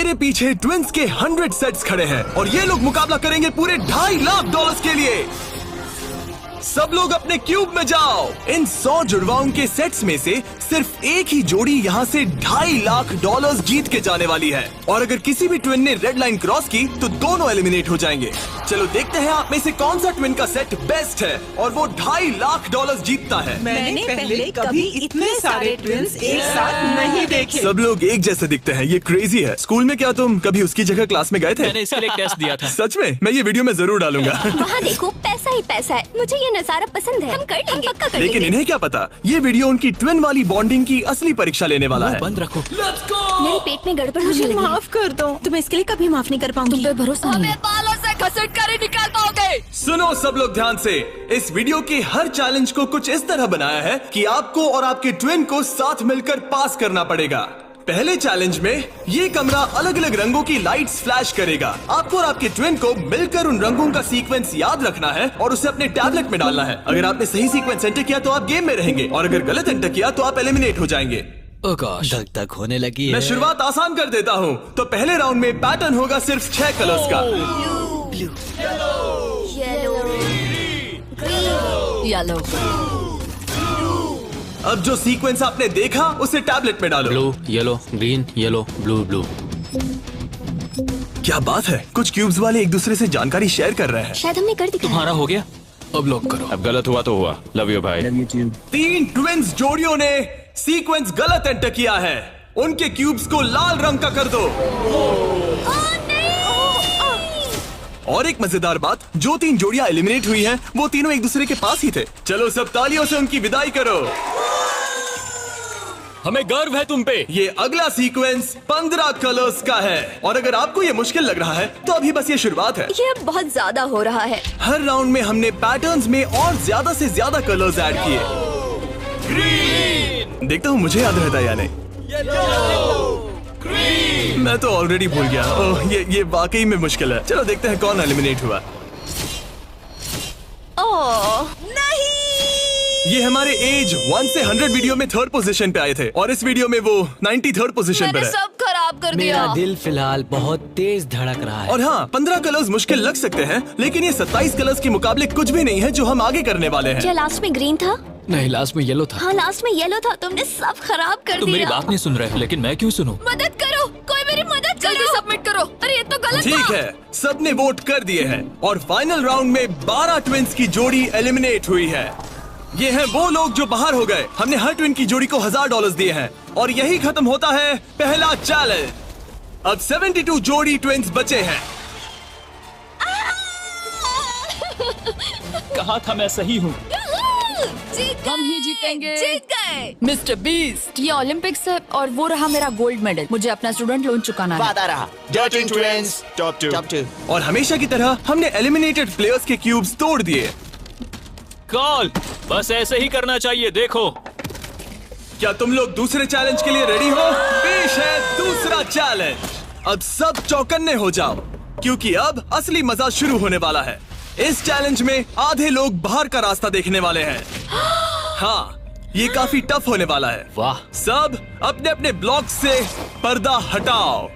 मेरे पीछे ट्विंस के 100 सेट्स खड़े हैं और ये लोग मुकाबला करेंगे पूरे $2.5 लाख के लिए। सब लोग अपने क्यूब में जाओ। इन 100 जुड़वाओं के सेट्स में से सिर्फ एक ही जोड़ी यहाँ से $2.5 लाख जीत के जाने वाली है और अगर किसी भी ट्विन ने रेड लाइन क्रॉस की तो दोनों एलिमिनेट हो जाएंगे। चलो देखते हैं आप में से कौन सा ट्विन का सेट बेस्ट है और वो $2.5 लाख जीतता है। मैंने पहले कभी इतने सारे ट्विन्स एक साथ नहीं देखे। सब लोग एक जैसे दिखते हैं, ये क्रेजी है। स्कूल में क्या तुम कभी उसकी जगह क्लास में गए थे? मैंने इसके लिए टेस्ट दिया था। सच में? मैं ये वीडियो में जरूर डालूंगा। वहाँ देखो, पैसा ही पैसा है। मुझे ये नजारा पसंद है। हम कर लेंगे, पक्का कर लेकिन लेंगे। इन्हें क्या पता, ये वीडियो उनकी ट्विन वाली बॉन्डिंग की असली परीक्षा लेने वाला है। बंद रखो। मेरे पेट में गड़बड़ होने मुझे लगी। माफ कर दो, तुम इसके लिए कभी माफ नहीं कर पाऊंगी। तुम पे भरोसा नहीं है। बालों से घसीट कर ही निकाल पाओगे। सुनो सब लोग ध्यान से, इस वीडियो के हर चैलेंज को कुछ इस तरह बनाया है कि आपको और आपके ट्विन को साथ मिलकर पास करना पड़ेगा। पहले चैलेंज में ये कमरा अलग अलग रंगों की लाइट्स फ्लैश करेगा। आपको और आपके ट्विन को मिलकर उन रंगों का सीक्वेंस याद रखना है और उसे अपने टैबलेट में डालना है। अगर आपने सही सीक्वेंस एंटर किया तो आप गेम में रहेंगे और अगर गलत एंटर किया तो आप एलिमिनेट हो जाएंगे। ओह गॉश, धक धक होने लगी है। मैं शुरुआत आसान कर देता हूँ। तो पहले राउंड में पैटर्न होगा सिर्फ 6 कलर्स का। येलो। अब जो सीक्वेंस आपने देखा उसे टैबलेट में डालो। Blue, yellow, green, yellow, blue, blue. क्या बात है, कुछ क्यूब्स वाले एक दूसरे से जानकारी शेयर कर रहे हैं। शायद हमने कर दिखाया। तुम्हारा हो गया, अब लॉक करो। अब गलत हुआ तो हुआ। लव यू भाई। 3 ट्विंस जोड़ियों ने सीक्वेंस गलत एंटर किया है। उनके क्यूब्स को लाल रंग का कर दो। और एक मजेदार बात, जो 3 जोड़ियां एलिमिनेट हुई हैं, वो तीनों एक दूसरे के पास ही थे। चलो सब तालियों से उनकी विदाई करो। हमें गर्व है तुम पे। ये अगला सीक्वेंस 15 कलर्स का है और अगर आपको ये मुश्किल लग रहा है तो अभी बस ये शुरुआत है। ये अब बहुत ज्यादा हो रहा है। हर राउंड में हमने पैटर्न्स में और ज्यादा से ज्यादा कलर्स ऐड किए। ग्रीन, देखता हूँ मुझे याद रहता है या नहीं। मैं तो ऑलरेडी भूल गया। ओह, ये वाकई में मुश्किल है। चलो देखते हैं कौन एलिमिनेट हुआ। ओह नहीं। ये हमारे एज 1 से 100 वीडियो में 3rd पोजीशन पे आए थे और इस वीडियो में वो 93rd पोजीशन पे मैंने है। सब खराब कर दिया। मेरा दिल फिलहाल बहुत तेज धड़क रहा है। और हाँ, 15 कलर्स मुश्किल लग सकते हैं लेकिन ये 27 कलर्स के मुकाबले कुछ भी नहीं है जो हम आगे करने वाले हैं। क्या लास्ट में ग्रीन था? नहीं, लास्ट में येलो था। हाँ लास्ट में येलो था। तुमने सब खराब कर तुम मेरी दिया। बात नहीं सुन रहे हो, लेकिन मैं क्यों सुनूं? मदद करो, कोई मेरी मदद करो। जल्दी सबमिट करो। अरे ये तो गलत ठीक था। है, सबने वोट कर दिए हैं और फाइनल राउंड में 12 ट्विंस की जोड़ी एलिमिनेट हुई है। ये हैं वो लोग जो बाहर हो गए। हमने हर ट्विन की जोड़ी को $1000 दिए हैं और यही खत्म होता है पहला चैलेंज। अब 72 जोड़ी ट्विंस बचे हैं। कहा था मैं सही हूँ। हम ही जीतेंगे। जीत गए। मिस्टर बीस्ट, ये ओलंपिक्स है और वो रहा मेरा गोल्ड मेडल। मुझे अपना स्टूडेंट लोन चुकाना है। वादा रहा। Dirty Twins, top 2. और हमेशा की तरह हमने एलिमिनेटेड प्लेयर्स के क्यूब्स तोड़ दिए। कॉल, बस ऐसे ही करना चाहिए। देखो, क्या तुम लोग दूसरे चैलेंज के लिए रेडी हो? पेश है दूसरा चैलेंज। अब सब चौकन्ने हो जाओ क्योंकि अब असली मजा शुरू होने वाला है। इस चैलेंज में आधे लोग बाहर का रास्ता देखने वाले हैं। हाँ, ये काफी टफ होने वाला है। वाह। सब अपने अपने ब्लॉक से पर्दा हटाओ।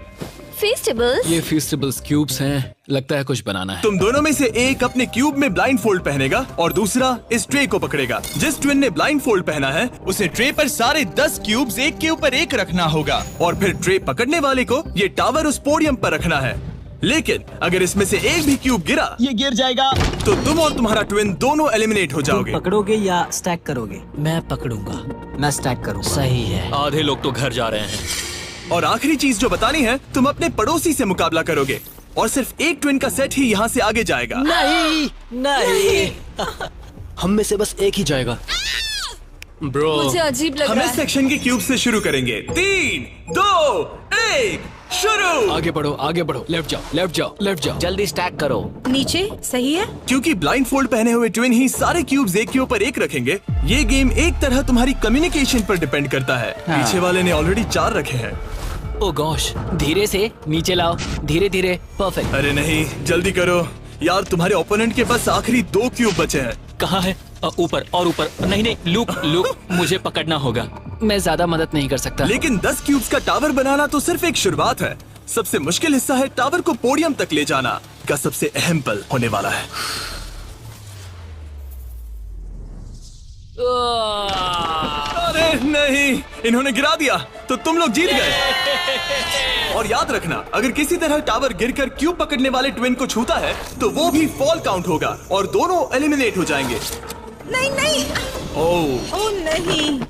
फेस्टिवल्स। ये फेस्टिवल्स क्यूब्स हैं, लगता है कुछ बनाना है। तुम दोनों में से एक अपने क्यूब में ब्लाइंड फोल्ड पहनेगा और दूसरा इस ट्रे को पकड़ेगा। जिस ट्विन ने ब्लाइंड फोल्ड पहना है उसे ट्रे पर सारे 10 क्यूब्स एक के ऊपर एक रखना होगा और फिर ट्रे पकड़ने वाले को ये टावर उस पोडियम पर रखना है। लेकिन अगर इसमें से एक भी क्यूब गिरा, ये गिर जाएगा। तो तुम और तुम्हारा ट्विन दोनों एलिमिनेट हो जाओगे। पकड़ोगे या स्टैक करोगे? मैं पकड़ूंगा। मैं स्टैक करूंगा। सही है। आधे लोग तो घर जा रहे हैं। और आखिरी चीज जो बतानी है, तुम अपने पड़ोसी से मुकाबला करोगे और सिर्फ एक ट्विन का सेट ही यहाँ से आगे जाएगा। नहीं नहीं हम में से बस एक ही जाएगा। ब्रो, मुझे अजीब लग हम रहा इस है। सेक्शन के क्यूब से शुरू करेंगे। 3, 2, 1, शुरू। आगे बढ़ो, आगे बढ़ो। लेफ्ट जाओ, लेफ्ट जाओ, लेफ्ट जाओ। जल्दी स्टैक करो। नीचे सही है। क्योंकि ब्लाइंड फोल्ड पहने हुए ट्विन ही सारे क्यूब्स एक के ऊपर एक रखेंगे, ये गेम एक तरह तुम्हारी कम्युनिकेशन पर डिपेंड करता है। पीछे वाले ने ऑलरेडी 4 रखे हैं। ओ गॉश, धीरे से नीचे लाओ, धीरे धीरे। परफेक्ट। अरे नहीं, जल्दी करो यार, तुम्हारे ओपोनेंट के पास आखिरी 2 क्यूब बचे हैं। कहाँ है? ऊपर और ऊपर। नहीं नहीं, लूप लूप मुझे पकड़ना होगा। मैं ज्यादा मदद नहीं कर सकता। लेकिन 10 क्यूब्स का टावर बनाना तो सिर्फ एक शुरुआत है। सबसे मुश्किल हिस्सा है टावर को पोडियम तक ले जाना का सबसे अहम पल होने वाला है। अरे नहीं, इन्होंने गिरा दिया तो तुम लोग जीत गए। और याद रखना, अगर किसी तरह टावर गिरकर क्यूब पकड़ने वाले ट्विन को छूता है तो वो भी फॉल काउंट होगा और दोनों एलिमिनेट हो जाएंगे। नहीं नहीं, ओह नहीं।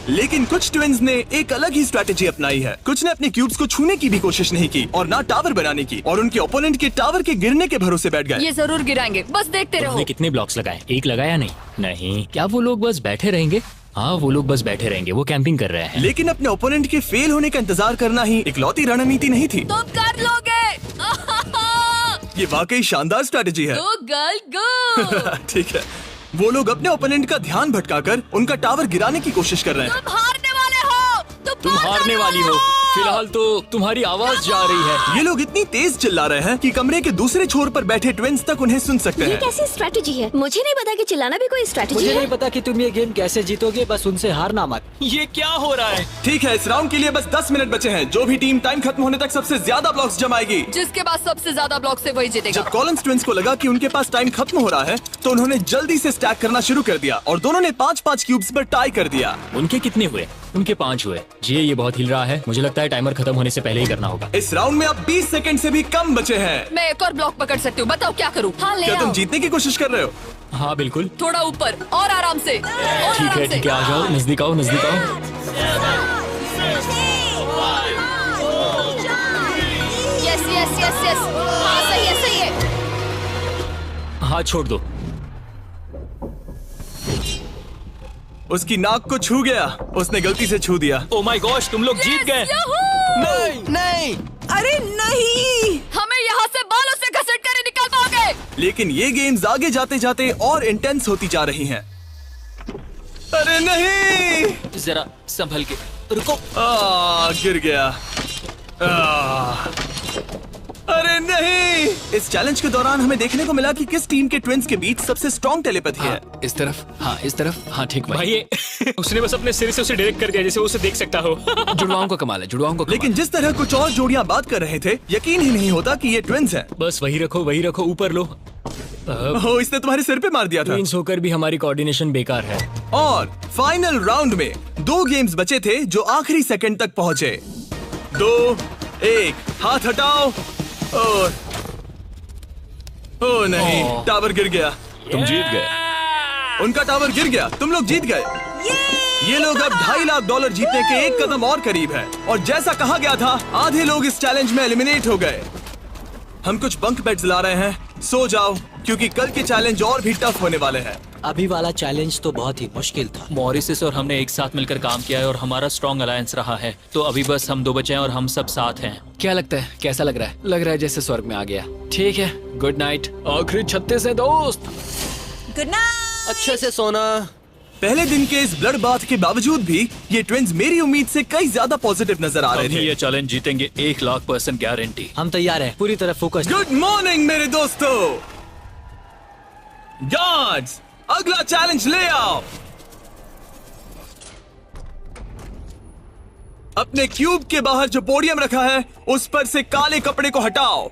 लेकिन कुछ ट्विन्स ने एक अलग ही स्ट्रैटेजी अपनाई है। कुछ ने अपने क्यूब्स को छूने की भी कोशिश नहीं की और ना टावर बनाने की, और उनके ओपोनेंट के टावर के गिरने के भरोसे बैठ गए। ये जरूर गिराएंगे, बस देखते रहो। तुमने कितने ब्लॉक्स लगाए? एक लगाया नहीं? नहीं। क्या वो लोग बस बैठे रहेंगे? हाँ, वो लोग बस बैठे रहेंगे, वो कैंपिंग कर रहे हैं। लेकिन अपने ओपोनेंट के फेल होने का इंतजार करना ही इकलौती रणनीति नहीं थी। तुम कर लोगे। ये वाकई शानदार स्ट्रैटेजी है। गो गर्ल गो। ठीक है, वो लोग अपने ओपोनेंट का ध्यान भटकाकर उनका टावर गिराने की कोशिश कर रहे हैं। तुम हारने वाले हो। तुम हारने वाली हो। फिलहाल तो तुम्हारी आवाज जा रही है। ये लोग इतनी तेज चिल्ला रहे हैं कि कमरे के दूसरे छोर पर बैठे ट्विन्स तक उन्हें सुन सकते ये हैं। कैसी स्ट्रैटेजी है? मुझे नहीं पता कि चिल्लाना भी कोई स्ट्रैटेजी मुझे है। नहीं पता कि तुम ये गेम कैसे जीतोगे, बस उनसे हारना मत। ये क्या हो रहा है? ठीक है, इस राउंड के लिए बस 10 मिनट बचे हैं। जो भी टीम टाइम खत्म होने तक सबसे ज्यादा ब्लॉक्स जमाएगी, जिसके पास सबसे ज्यादा ब्लॉक से वही जीतेगा। जब कॉलिंस ट्विन्स को लगा कि उनके पास टाइम खत्म हो रहा है तो उन्होंने जल्दी से स्टैक करना शुरू कर दिया और दोनों ने 5-5 क्यूब्स पर टाई कर दिया। उनके कितने हुए? उनके 5 हुए। जी, ये बहुत हिल रहा है। मुझे लगता है टाइमर खत्म होने से पहले ही करना होगा। इस राउंड में अब 20 सेकंड से भी कम बचे हैं। मैं एक और ब्लॉक पकड़ सकती हूँ, बताओ क्या करूँ? हाँ, ले क्या तुम आओ। जीतने की कोशिश कर रहे हो? हाँ बिल्कुल। थोड़ा ऊपर और आराम से। ठीक है ठीक है, आ जाओ, नजदीक आओ, नजदीक आओ। यस यस यस यस, हाँ सही है सही है। हाथ छोड़ दो। उसकी नाक को छू गया, उसने गलती से छू दिया। ओ माय गॉश, तुम लोग जीत गए। नहीं नहीं, अरे नहीं। हमें यहाँ से बालों से घसीट कर ही निकाल पाओगे। लेकिन ये गेम्स आगे जाते जाते और इंटेंस होती जा रही हैं। अरे नहीं, जरा संभल के रुको। गिर गया। अरे नहीं। इस चैलेंज के दौरान हमें देखने को मिला कि किस टीम के ट्विन्स के बीच सबसे स्ट्रॉन्ग टेलीपैथी है। इस तरफ, हाँ इस तरफ, हाँ ठीक भाई। उसने बस अपने सिर से उसे डायरेक्ट कर दिया जैसे वो उसे देख सकता हो। जुड़वाओं का कमाल है, जुड़वाओं को। लेकिन जिस तरह कुछ और जोड़ियां बात कर रहे थे, यकीन ही नहीं होता कि ये ट्विन्स हैं। बस वही रखो, ऊपर लो। ओह, इसने तुम्हारे सिर पे मार दिया था। ट्विन्स होकर भी हमारी कोऑर्डिनेशन बेकार है। और फाइनल राउंड में 2 गेम्स बचे थे जो आखिरी सेकंड तक पहुंचे। 2, 1, हाथ हटाओ। और ओ नहीं, टावर गिर गया। तुम जीत गए। उनका टावर गिर गया, तुम लोग जीत गए। ये लोग अब $2.5 लाख जीतने के एक कदम और करीब है। और जैसा कहा गया था, आधे लोग इस चैलेंज में एलिमिनेट हो गए। हम कुछ बंक बेड्स ला रहे हैं, सो जाओ क्योंकि कल के चैलेंज और भी टफ होने वाले हैं। अभी वाला चैलेंज तो बहुत ही मुश्किल था। मॉरिस और हमने एक साथ मिलकर काम किया है और हमारा स्ट्रॉन्ग अलायंस रहा है। तो अभी बस हम 2 बचे हैं और हम सब साथ हैं। क्या लगता है, कैसा लग रहा है? लग रहा है जैसे स्वर्ग में आ गया। ठीक है, गुड नाइट। आखिरी 36 है दोस्त। Good night. अच्छे से सोना। पहले दिन के इस ब्लड बाथ के बावजूद भी ये ट्विन्स मेरी उम्मीद से कई ज्यादा पॉजिटिव नजर आ रहे अभी थे। ये चैलेंज जीतेंगे 1,00,000% गारंटी। हम तैयार हैं, पूरी तरह फोकस। गुड मॉर्निंग मेरे दोस्तों। गार्ड्स, अगला चैलेंज ले आओ। अपने क्यूब के बाहर जो पोडियम रखा है उस पर से काले कपड़े को हटाओ।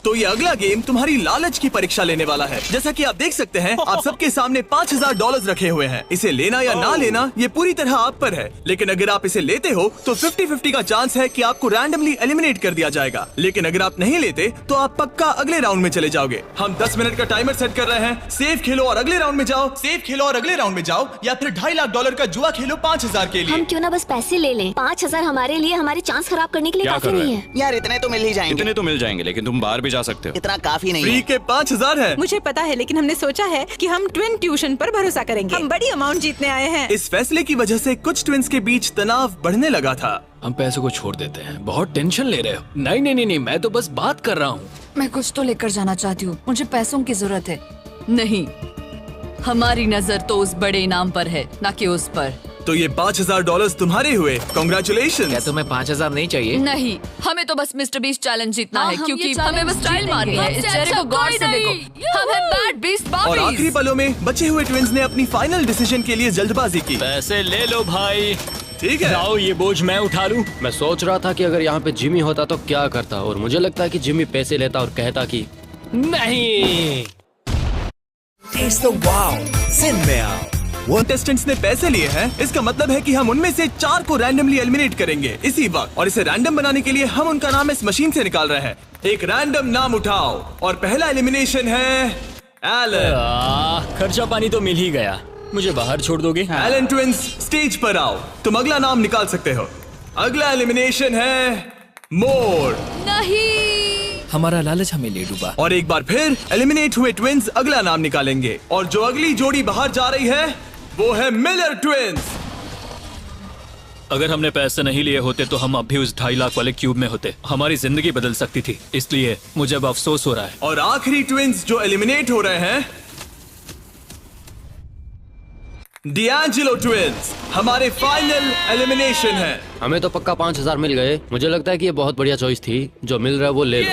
तो ये अगला गेम तुम्हारी लालच की परीक्षा लेने वाला है। जैसा कि आप देख सकते हैं, आप सबके सामने $5,000 रखे हुए हैं। इसे लेना या ना लेना ये पूरी तरह आप पर है। लेकिन अगर आप इसे लेते हो तो 50-50 का चांस है कि आपको रैंडमली एलिमिनेट कर दिया जाएगा। लेकिन अगर आप नहीं लेते तो आप पक्का अगले राउंड में चले जाओगे। हम 10 मिनट का टाइमर सेट कर रहे हैं। सेफ खेलो और अगले राउंड में जाओ, सेफ खेलो और अगले राउंड में जाओ, या फिर $2.5 लाख का जुआ खेलो 5,000 के लिए। हम क्यों ना बस पैसे ले लें? 5,000 हमारे लिए हमारे चांस खराब करने के लिए क्या काफी कर रहे नहीं हैं? है। यार इतने तो मिल ही जाएंगे। इतने तो मिल जाएंगे, लेकिन तुम बाहर भी जा सकते हो। इतना काफी नहीं फ्री है। के 5,000 है। मुझे पता है, लेकिन हमने सोचा है कि हम ट्विन ट्यूशन पर भरोसा करेंगे। हम बड़ी अमाउंट जीतने आए हैं। इस फैसले की वजह से कुछ ट्विन्स के बीच तनाव बढ़ने लगा था। हम पैसों को छोड़ देते हैं, बहुत टेंशन ले रहे हो। नहीं नहीं नहीं, मैं तो बस बात कर रहा हूँ। मैं कुछ तो लेकर जाना चाहती हूँ, मुझे पैसों की जरूरत है। नहीं, हमारी नजर तो उस बड़े इनाम पर है, ना कि उस पर। तो ये $5,000 तुम्हारे हुए। कॉन्ग्रेचुलेशन। क्या तुम्हें 5,000 नहीं चाहिए? नहीं, हमें तो बस मिस्टर बीस्ट चैलेंज जीतना हाँ, है, हम क्योंकि ये हमें बस challenge स्टाइल मारनी है। इस जीतेंगे। चेहरे को गौर से देखो, हम हैं बैड बीस्ट और आखिरी बाबीज। पलों में बचे हुए ट्विन्स ने अपनी फाइनल डिसीजन के लिए जल्दबाजी की। पैसे ले लो भाई। ठीक है। लाओ ये बोझ मैं उठा लूं। मैं सोच रहा था कि अगर यहाँ पे जिमी होता तो क्या करता, और मुझे लगता है कि जिमी पैसे लेता और कहता कि नहीं। Taste the wow, Zen में आओ। वो कंटेस्टेंट्स ने पैसे लिए हैं, इसका मतलब है कि हम उनमें से 4 को रैंडमली एलिमिनेट करेंगे इसी वक्त, और इसे रैंडम बनाने के लिए हम उनका नाम इस मशीन से निकाल रहे हैं। एक रैंडम नाम उठाओ और पहला एलिमिनेशन है एलन। खर्चा पानी तो मिल ही गया, मुझे बाहर छोड़ दोगे? एलन ट्विंस स्टेज पर आओ, तुम अगला नाम निकाल सकते हो। अगला एलिमिनेशन है मोर। नहीं, हमारा लालच हमें ले डूबा। और एक बार फिर एलिमिनेट हुए ट्विंस अगला नाम निकालेंगे, और जो अगली जोड़ी बाहर जा रही है वो है मिलर ट्विंस। अगर हमने पैसे नहीं लिए होते तो हम अब भी उस 2.5 लाख वाले क्यूब में होते। हमारी जिंदगी बदल सकती थी, इसलिए मुझे अब अफसोस हो रहा है। और आखिरी ट्विंस जो एलिमिनेट हो रहे हैं, डिएंजेलो ट्विंस, हमारे फाइनल एलिमिनेशन है। हमें तो पक्का 5000 मिल गए। मुझे लगता है कि ये बहुत बढ़िया चॉइस थी, जो मिल रहा है वो ले लो।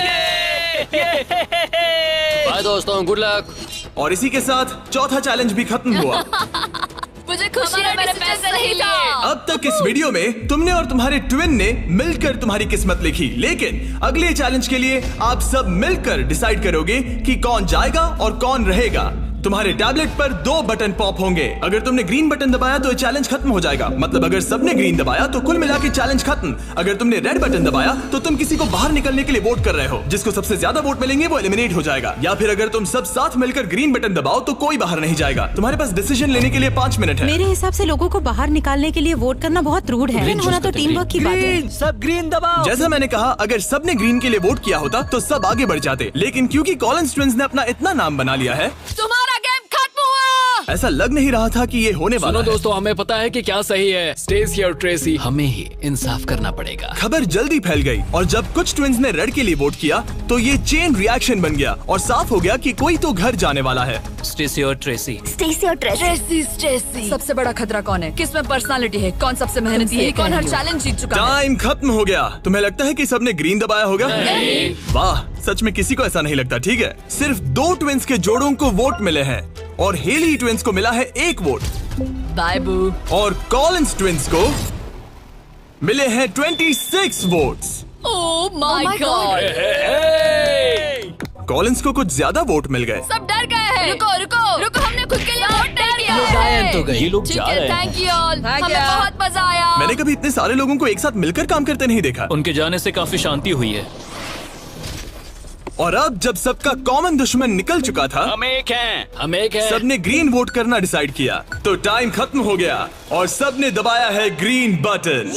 बाय दोस्तों, गुड लक। और इसी के साथ चौथा चैलेंज भी खत्म हुआ। मुझे खुशी है मैंने पैसे नहीं लिए। अब तक इस वीडियो में तुमने और तुम्हारे ट्विन ने मिलकर तुम्हारी किस्मत लिखी, लेकिन अगले चैलेंज के लिए आप सब मिलकर डिसाइड करोगे कि कौन जाएगा और कौन रहेगा। तुम्हारे टैबलेट पर 2 बटन पॉप होंगे। अगर तुमने ग्रीन बटन दबाया तो चैलेंज खत्म हो जाएगा, मतलब अगर सबने ग्रीन दबाया तो कुल मिला के चैलेंज खत्म। अगर तुमने रेड बटन दबाया तो तुम किसी को बाहर निकलने के लिए वोट कर रहे हो, जिसको सबसे ज्यादा वोट मिलेंगे वो एलिमिनेट हो जाएगा। या फिर अगर तुम सब साथ मिलकर ग्रीन बटन दबाओ तो कोई बाहर नहीं जाएगा। तुम्हारे पास डिसीजन लेने के लिए 5 मिनट है। मेरे हिसाब से लोगों को बाहर निकालने के लिए वोट करना बहुत रूड है। ग्रीन होना तो टीम वर्क की बात है। सब ग्रीन दबाओ। जैसा मैंने कहा, अगर सबने ग्रीन के लिए वोट किया होता तो सब आगे बढ़ जाते, लेकिन क्योंकि कॉलिंस ट्विंस ने अपना इतना नाम बना लिया है, तुम्हारा गेम खत्म हुआ। ऐसा लग नहीं रहा था कि ये होने वाला सुनो है। दोस्तों, हमें पता है कि क्या सही है। स्टेसी और ट्रेसी, हमें ही इंसाफ करना पड़ेगा। खबर जल्दी फैल गई, और जब कुछ ट्विंस ने रेड के लिए वोट किया तो ये चेन रिएक्शन बन गया और साफ हो गया कि कोई तो घर जाने वाला है। स्टेसी और ट्रेसी। स्टेसी और ट्रेसी। सबसे बड़ा खतरा कौन है? किसमें पर्सनालिटी है? कौन सबसे मेहनती है? कौन हर चैलेंज जीत चुका है? टाइम खत्म हो गया। तुम्हें लगता है कि सबने ग्रीन दबाया होगा? वाह, सच में किसी को ऐसा नहीं लगता। ठीक है, सिर्फ 2 ट्विंस के जोड़ों को वोट मिले हैं, और हेली ट्विंस को मिला है 1 वोट, बाय बू। और कॉलिंस ट्विंस को मिले हैं 26 votes. Oh my God, Collins को कुछ ज्यादा वोट मिल गए। सब डर गए हैं। रुको, हमने खुद के लिए वोट नहीं दिया है। गायन तो गए। ये लोग ठीक जा है, रहे हैं। थैंक यू ऑल, हमें बहुत मजा आया। मैंने कभी इतने सारे लोगों को एक साथ मिलकर काम करते नहीं देखा। उनके जाने से काफी शांति हुई है। और अब जब सबका कॉमन दुश्मन निकल चुका था, हम एक हैं। सबने ग्रीन वोट करना डिसाइड किया, तो टाइम खत्म हो गया और सबने दबाया है ग्रीन बटन।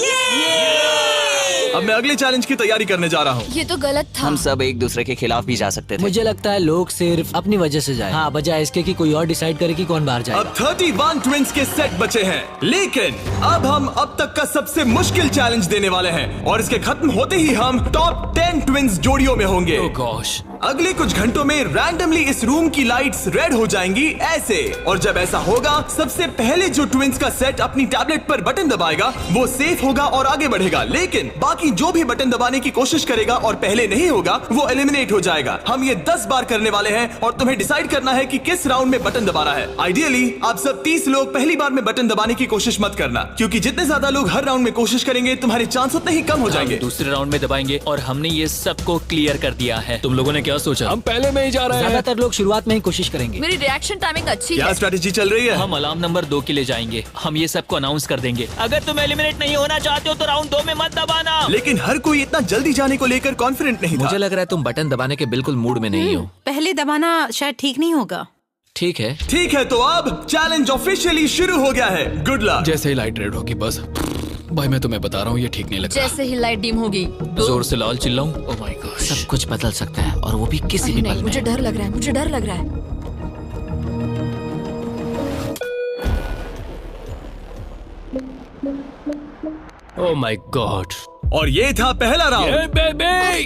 अब मैं अगले चैलेंज की तैयारी करने जा रहा हूँ। ये तो गलत था। हम सब एक दूसरे के खिलाफ भी जा सकते थे। मुझे लगता है लोग सिर्फ अपनी वजह से जाए, हाँ, बजाय इसके कि कोई और डिसाइड करे कि कौन बाहर जाए। अब 31 ट्विंस के सेट बचे हैं, लेकिन अब हम अब तक का सबसे मुश्किल चैलेंज देने वाले हैं, और इसके खत्म होते ही हम टॉप 10 ट्विंस जोड़ियों में होंगे। Oh gosh। अगले कुछ घंटों में रैंडमली इस रूम की लाइट्स रेड हो जाएंगी ऐसे, और जब ऐसा होगा सबसे पहले जो ट्विंस का सेट अपनी टैबलेट पर बटन दबाएगा वो सेफ होगा और आगे बढ़ेगा, लेकिन बाकी जो भी बटन दबाने की कोशिश करेगा और पहले नहीं होगा वो एलिमिनेट हो जाएगा। हम ये 10 बार करने वाले हैं और तुम्हें डिसाइड करना है कि किस राउंड में बटन दबाना है। आइडियली आप सब 30 लोग पहली बार में बटन दबाने की कोशिश मत करना, क्योंकि जितने ज्यादा लोग हर राउंड में कोशिश करेंगे तुम्हारे चांस उतने ही कम हो जाएंगे। दूसरे राउंड में दबाएंगे, और हमने ये सबको क्लियर कर दिया है। तुम लोगों ने क्या सोचा? हम पहले में ही जा रहे हैं। ज्यादातर लोग शुरुआत में ही कोशिश करेंगे। मेरी रिएक्शन टाइमिंग अच्छी क्या है। स्ट्रेटेजी चल रही है? हम अलार्म नंबर 2 के लिए जाएंगे। हम ये सबको अनाउंस कर देंगे। अगर तुम एलिमिनेट नहीं होना चाहते हो तो राउंड 2 में मत दबाना। लेकिन हर कोई इतना जल्दी जाने को लेकर कॉन्फिडेंट नहीं था। मुझे लग रहा है तुम बटन दबाने के बिल्कुल मूड में नहीं हो। पहले दबाना शायद ठीक नहीं होगा। ठीक है, तो अब चैलेंज ऑफिशियली शुरू हो गया है। Good luck. जैसे ही लाइट रेड होगी बस। भाई मैं तुम्हें बता रहा हूँ, ये ठीक नहीं लग रहा। जैसे ही लाइट डिम होगी जोर से लाल चिल्लाऊं? Oh my God. सब कुछ बदल सकता है, और वो भी किसी भी पल में। मुझे डर लग रहा है। Oh my God. और ये था पहला राउंड।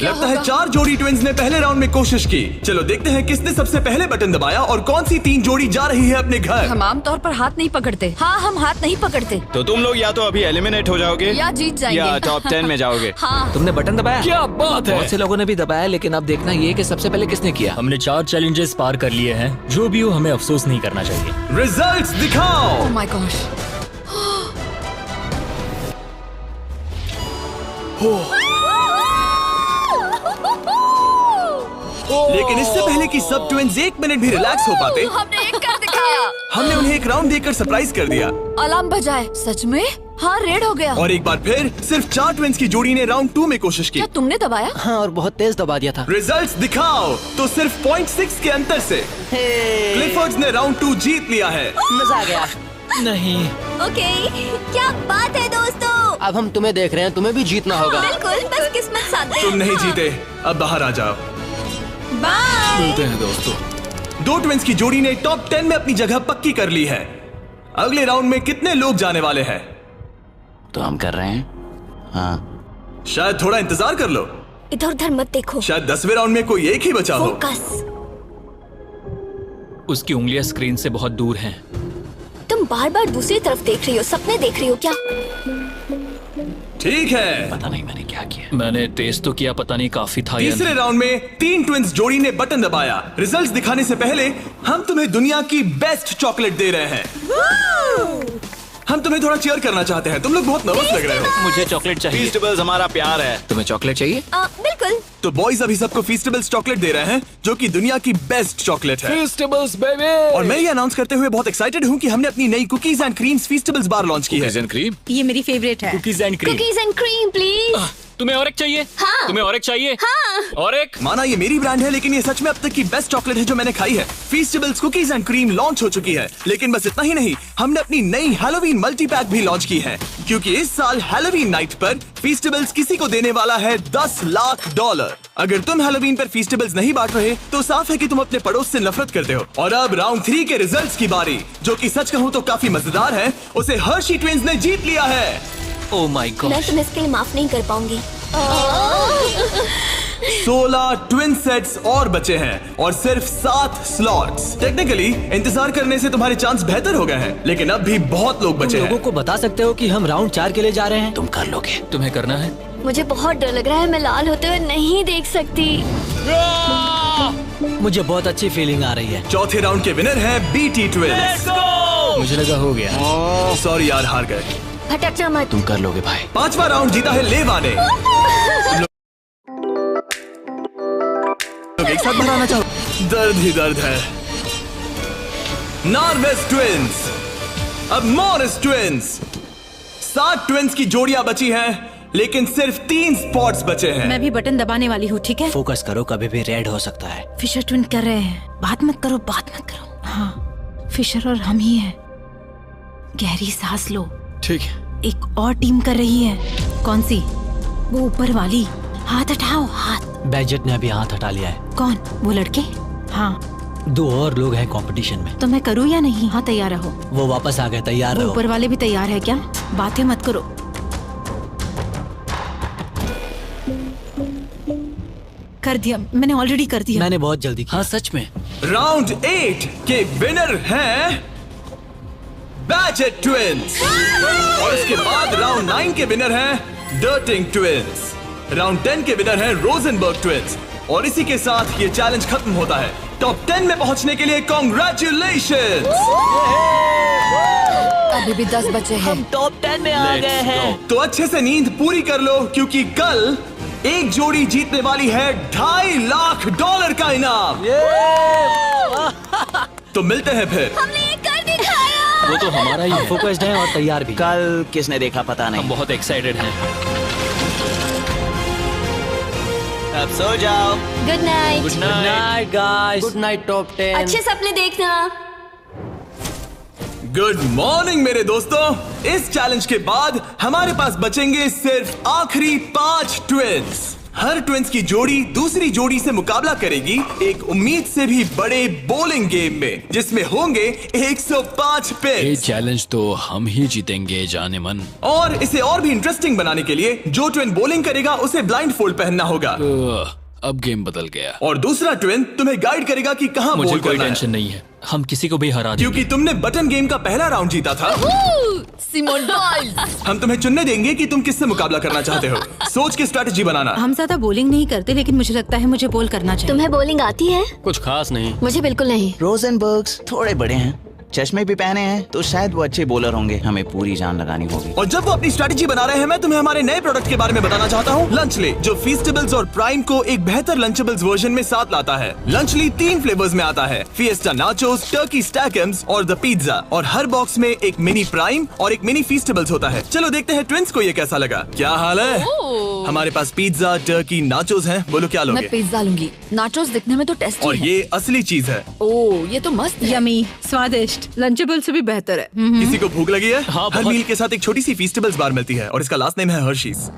लगता है 4 जोड़ी ट्विंस ने पहले राउंड में कोशिश की। चलो देखते हैं किसने सबसे पहले बटन दबाया और कौन सी 3 जोड़ी जा रही है अपने घर। हम आमतौर पर हाथ नहीं पकड़ते। हाँ, हम हाथ नहीं पकड़ते। तो तुम लोग या तो अभी एलिमिनेट हो जाओगे या जीत जाएंगे। या टॉप 10 में जाओगे। हाँ। तुमने बटन दबाया? क्या बात है। बहुत से लोगों ने भी दबाया, लेकिन अब देखना ये कि सबसे पहले किसने किया। हमने 4 चैलेंजेस पार कर लिए हैं। जो भी हो, हमें अफसोस नहीं करना चाहिए। रिजल्ट्स दिखाओ। ओह माय गॉश। लेकिन इससे पहले कि सब ट्विंस 1 मिनट भी रिलैक्स हो पाते, हमने एक कर दिखाया। हमने उन्हें एक राउंड देकर सरप्राइज कर दिया। अलार्म बजाए। सच में? हाँ, रेड हो गया। और एक बार फिर सिर्फ 4 ट्विंस की जोड़ी ने राउंड 2 में कोशिश की। क्या तुमने दबाया? हाँ, और बहुत तेज दबा दिया था। रिजल्ट्स दिखाओ तो सिर्फ 0.6 के अंतर से क्लिफर्ड्स ने राउंड 2 जीत लिया है। मजा आ गया। नहीं। ओके, क्या बात है दोस्तों। अब हम तुम्हें देख रहे हैं, तुम्हें भी जीतना होगा। बिल्कुल, बस किस्मत साथ दे। तुम नहीं जीते, अब बाहर आ जाओ। बाय। मिलते हैं दोस्तों। 2 ट्विंस की जोड़ी ने टॉप 10 में अपनी जगह पक्की कर ली है। अगले राउंड में कितने लोग जाने वाले हैं? तो हम कर रहे हैं। हाँ, शायद थोड़ा इंतजार कर लो। इधर उधर मत देखो। शायद 10वें राउंड में कोई एक ही बचा हो। फोकस। उसकी उंगलियां स्क्रीन से बहुत दूर हैं। तुम बार बार दूसरी तरफ देख रही हो, सपने देख रही हो क्या? ठीक है, पता नहीं मैंने क्या किया। मैंने टेस्ट तो किया, पता नहीं काफी था या तीसरे नहीं। राउंड में 3 ट्विंस जोड़ी ने बटन दबाया। रिजल्ट्स दिखाने से पहले हम तुम्हें दुनिया की बेस्ट चॉकलेट दे रहे हैं। हम तुम्हें थोड़ा चीयर करना चाहते हैं। तुम लोग बहुत नर्वस लग रहे हो। मुझे चॉकलेट चाहिए। फीस्टेबल्स हमारा प्यार है। तुम्हें चॉकलेट चाहिए? बिल्कुल। तो बॉयज अभी सबको फीस्टेबल्स चॉकलेट दे रहे हैं, जो कि दुनिया की बेस्ट चॉकलेट है। Festivals baby. और मैं ये अनाउंस करते हुए बहुत एक्साइटेड हूँ कि हमने अपनी नई cookies and creams Feastables bar launch की है। Cookies and cream? ये मेरी फेवरेट है। Cookies and cream. Cookies and cream please. तुम्हें और एक चाहिए? हाँ। तुम्हें और एक चाहिए? हाँ। और एक? माना ये मेरी ब्रांड है, लेकिन ये सच में अब तक की बेस्ट चॉकलेट है जो मैंने खाई है। फीस्टेबल्स कुकीज एंड क्रीम लॉन्च हो चुकी है, लेकिन बस इतना ही नहीं, हमने अपनी नई हैलोवीन मल्टी पैक भी लॉन्च की है, क्योंकि इस साल हैलोवीन नाइट पर फीस्टेबल्स किसी को देने वाला है $10 लाख। अगर तुम हैलोवीन पर फीस्टेबल्स नहीं बांट रहे तो साफ है कि तुम अपने पड़ोस से नफरत करते हो। और अब राउंड 3 के रिजल्ट्स की बारी, जो कि सच कहूँ तो काफी मजेदार है। उसे हर्शी ट्विंस ने जीत लिया है। Oh my God. मैं तुम्हें इसके लिए माफ नहीं कर पाऊंगी। 16 ट्विन सेट्स और बचे हैं और सिर्फ 7 स्लॉट्स। टेक्निकली इंतजार करने से तुम्हारे चांस बेहतर हो गए हैं, लेकिन अब भी बहुत लोग बचे हैं। लोगों को बता सकते हो कि हम राउंड 4 के लिए जा रहे हैं? तुम कर लोगे। तुम्हें करना है? मुझे बहुत डर लग रहा है, मैं लाल होते हुए नहीं देख सकती। मुझे बहुत अच्छी फीलिंग आ रही है। चौथे राउंड के विनर हैं बीटी ट्विंस। मुझे लगा हो गया। सॉरी यार, हार गए। भटकना मत। तुम कर लोगे भाई। 5वां राउंड जीता है लेवा ने। एक साथ बनाना चाहो? दर्द ही दर्द है। नॉर्वेस ट्विंस, अब मॉरिस ट्विंस। 7 ट्विंस की जोड़ियां बची हैं, लेकिन सिर्फ 3 स्पॉट्स बचे हैं। मैं भी बटन दबाने वाली हूँ, ठीक है? फोकस करो, कभी भी रेड हो सकता है। फिशर ट्विन कर रहे हैं। बात मत करो, बात मत करो। हाँ, फिशर और हम ही हैं। गहरी सांस लो। ठीक है। एक और टीम कर रही है। कौन सी? वो ऊपर वाली। हाथ हटाओ, हाथ। बैजेट ने अभी हाथ हटा लिया है। कौन? वो लड़के? हाँ। 2 और लोग हैं कंपटीशन में। तो मैं करूँ या नहीं? हाँ, तैयार रहो। वो वापस आ गए, तैयार रहो। ऊपर वाले भी तैयार है क्या? बातें मत करो। कर दिया मैंने, ऑलरेडी कर दिया। मैंने बहुत जल्दी किया। हाँ सच में। राउंड 8 के विनर हैं बैजेट ट्विंस। और इसके बाद राउंड 9 के विनर हैं डर्टिंग ट्विंस। राउंड 10 के विनर हैं रोजनबर्ग ट्विंस। और इसी के साथ ये चैलेंज खत्म होता है। टॉप 10 में पहुंचने के लिए कांग्रेचुलेशंस। अभी भी 10 बचे हैं। टॉप 10 में आ गए हैं। तो अच्छे से नींद पूरी कर लो, क्योंकि कल एक जोड़ी जीतने वाली है $2.5 लाख का इनाम। तो मिलते हैं फिर। हमने ये कर दिखाया। वो तो हमारा ही है। फोकस्ड हैं और तैयार भी। कल किसने देखा पता हम नहीं। बहुत एक्साइटेड हैं। अब सो जाओ। Good night. Good good night. Night guys. Good night top 10। अच्छे सपने देखना। गुड मॉर्निंग मेरे दोस्तों। इस चैलेंज के बाद हमारे पास बचेंगे सिर्फ आखिरी 5 ट्विंस। हर ट्विंस की जोड़ी दूसरी जोड़ी से मुकाबला करेगी एक उम्मीद से भी बड़े बोलिंग गेम में, जिसमें होंगे 105 ये पिन। चैलेंज तो हम ही जीतेंगे जाने मन। और इसे और भी इंटरेस्टिंग बनाने के लिए जो ट्विन बॉलिंग करेगा उसे ब्लाइंड फोल्ड पहनना होगा। अब गेम बदल गया। और दूसरा ट्विन तुम्हें गाइड करेगा कि कहां मुझे बॉल कोई करना है, टेंशन नहीं है, हम किसी को भी हरा देंगे। क्योंकि तुमने बटन गेम का पहला राउंड जीता था। Simone Biles. हम तुम्हें चुनने देंगे कि तुम किससे मुकाबला करना चाहते हो। सोच के स्ट्रेटजी बनाना। हम ज्यादा बॉलिंग नहीं करते, लेकिन मुझे लगता है मुझे बॉल करना चाहिए। तुम्हें बॉलिंग आती है? कुछ खास नहीं। मुझे बिल्कुल नहीं। रोजनबर्ग्स थोड़े बड़े हैं। चश्मे भी पहने हैं तो शायद वो अच्छे बॉलर होंगे। हमें पूरी जान लगानी होगी। और जब वो अपनी स्ट्रेटेजी बना रहे हैं, मैं तुम्हें हमारे नए प्रोडक्ट के बारे में बताना चाहता हूँ, लंचली, जो फीस्टेबल्स और प्राइम को एक बेहतर लंचेबल्स वर्जन में साथ लाता है। लंचली 3 फ्लेवर्स में आता है, फिएस्टा नाचोस, टर्की स्टैकम्स और द पिज्जा। और हर बॉक्स में एक मिनी प्राइम और एक मिनी फीस्टेबल्स होता है। चलो देखते हैं ट्विंस को ये कैसा लगा। क्या हाल है? हमारे पास पिज्जा, टर्की, नाचोस हैं। बोलो क्या लोगे? मैं पिज्जा लूंगी। नाचोस दिखने में तो टेस्टी और है। ये असली चीज है। ओह, ये तो मस्त है। यमी, स्वादिष्ट, लंचेबल से भी बेहतर है। किसी को भूख लगी है? हाँ, हर बहुत। मील के साथ एक छोटी सी फीस्टेबल्स बार मिलती है और इसका लास्ट नेम है हर्शीज।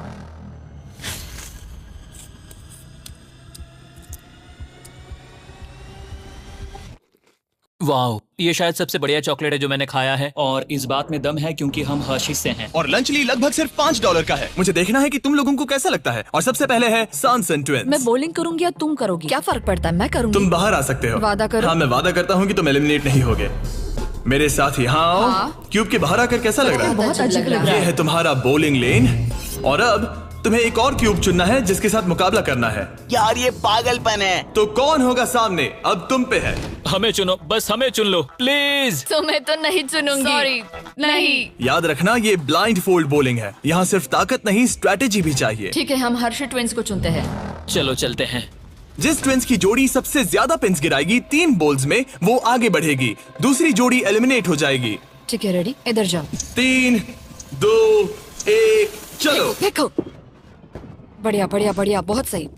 वाओ, ये शायद सबसे बढ़िया चॉकलेट है जो मैंने खाया है, और इस बात में दम है क्योंकि हम हर्शीज से हैं। और लंचली लगभग सिर्फ $5 का है। मुझे देखना है कि तुम लोगों को कैसा लगता है। और सबसे पहले है सॉनसन ट्विंस। मैं बॉलिंग करूंगी या तुम करोगी? क्या फर्क पड़ता है? मैं करूंगी। तुम बाहर आ सकते हो। वादा करो। हाँ, मैं वादा करता हूँ कि तुम एलिमिनेट नहीं होगे। मेरे साथ ही हाँ आओ। हाँ। क्यूब के बाहर आकर कैसा लग रहा है? बहुत अजीब लग रहा ये है। है तुम्हारा बॉलिंग लेन। और अब तुम्हें एक और क्यूब चुनना है जिसके साथ मुकाबला करना है। यार ये पागलपन है। तो कौन होगा सामने? अब तुम पे है। हमें चुनो, बस हमें चुन लो प्लीज। तुम्हें तो नहीं चुनूंगी। सॉरी, नहीं। याद रखना, ये ब्लाइंड फोल्ड बॉलिंग है। यहाँ सिर्फ ताकत नहीं, स्ट्रेटेजी भी चाहिए। ठीक है, हम हर्षी ट्विंस को चुनते हैं। चलो चलते हैं। जिस ट्विंस की जोड़ी सबसे ज्यादा पिंस गिराएगी 3 बॉल्स में, वो आगे बढ़ेगी। दूसरी जोड़ी एलिमिनेट हो जाएगी। ठीक है, रेडी? इधर जाओ। 3, 2, 1, चलो। फेंको। बढ़िया बढ़िया बढ़िया, बहुत सही।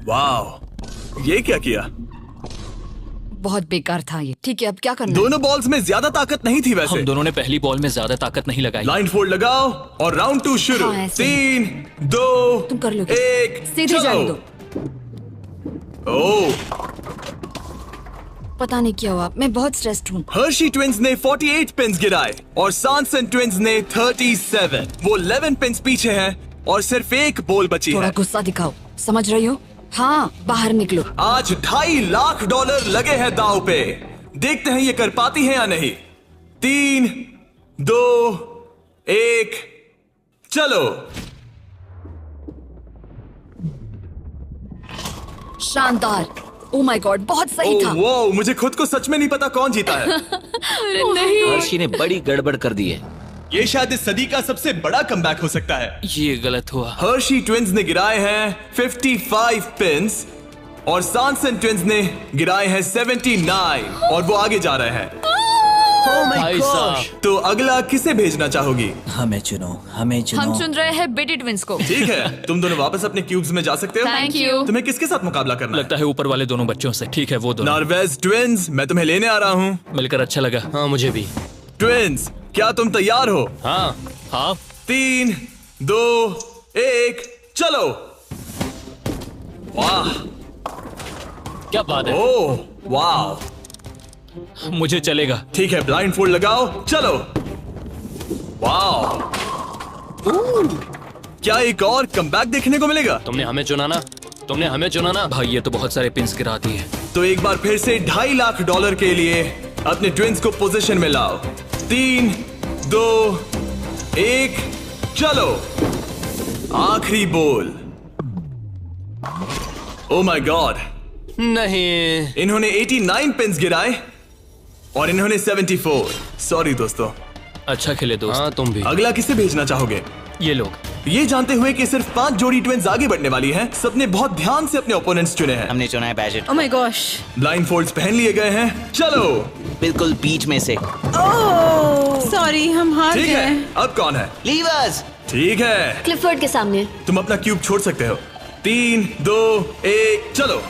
वाह, ये क्या किया? बहुत बेकार था ये। ठीक है, अब क्या करना है? दोनों बॉल्स में ज्यादा ताकत नहीं थी वैसे। हम दोनों ने पहली बॉल में ज्यादा ताकत नहीं लगाई। लाइन फोल्ड लगाओ और राउंड 2 शुरू। हाँ, ऐसे। 3, 2, तुम कर लोगे। 1, सीधे जाने दो। ओह, पता नहीं क्या हुआ, मैं बहुत स्ट्रेस्ड हूँ। हर्शी ट्विंस ने 48 पिंस गिराए और सॉनसन ट्विंस ने 37। वो 11 पिंस पीछे हैं और सिर्फ एक बॉल बची थोड़ा है। गुस्सा दिखाओ, समझ रही हो? हाँ, बाहर निकलो। आज $2.5 लाख लगे हैं दांव पे। देखते हैं ये कर पाती है या नहीं। 3, 2, 1, चलो। शानदार। ओह माय गॉड, बहुत सही था। वो मुझे खुद को सच में नहीं पता कौन जीता है। हर्षी ने बड़ी गड़बड़ कर दी है। ये शायद इस सदी का सबसे बड़ा कमबैक हो सकता है। ये गलत हुआ। हर्शी ट्विंस ने गिराए हैं 55 पिंस और सॉनसन ट्विंस ने गिराए हैं 79 और वो आगे जा रहे हैं। भाई साहब, तो अगला किसे भेजना चाहोगी? हमें चुनो, हमें चुनो। हम चुन रहे हैं बिडी ट्विंस को। ठीक है, तुम दोनों वापस अपने क्यूब्स में जा सकते हो। Thank you। तुम्हें किसके साथ मुकाबला करना लगता है ऊपर वाले दोनों बच्चों से। ठीक है, वो दोनों। नार्वेज ट्विंस, मैं तुम्हें लेने आ रहा हूँ। मिलकर अच्छा लगा। हाँ, मुझे भी। ट्विंस, क्या तुम तैयार हो? हाँ। हाँ, 3, 2, 1, चलो। वाह, क्या बात है। ओह, वाह। मुझे चलेगा। ठीक है, ब्लाइंड फोल्ड लगाओ, चलो। वाह, क्या एक और कमबैक देखने को मिलेगा? तुमने हमें चुना ना, तुमने हमें चुना ना। भाई ये तो बहुत सारे पिंस गिराती है। तो एक बार फिर से $2.5 लाख के लिए अपने ट्विंस को पोजीशन में लाओ। 3, 2, 1, चलो। आखिरी बॉल। ओ माय गॉड, नहीं। इन्होंने 89 पिंस गिराए और इन्होंने 74। सॉरी दोस्तों। अच्छा खेले दोस्त। हाँ, तुम भी। अगला किसे भेजना चाहोगे? ये लोग। ये जानते हुए कि सिर्फ 5 जोड़ी ट्विंस आगे बढ़ने वाली हैं, सबने बहुत ध्यान से अपने ओपोनेंट्स चुने हैं। हमने चुना है बैजेट। Oh my gosh. Blindfolds पहन लिए गए हैं। चलो। बिल्कुल बीच में से। सॉरी, हम हार ठीक है, गए। अब कौन है? लीवर्स। ठीक है, क्लिफर्ड के सामने। तुम अपना क्यूब छोड़ सकते हो। 3, 2, 1, चलो।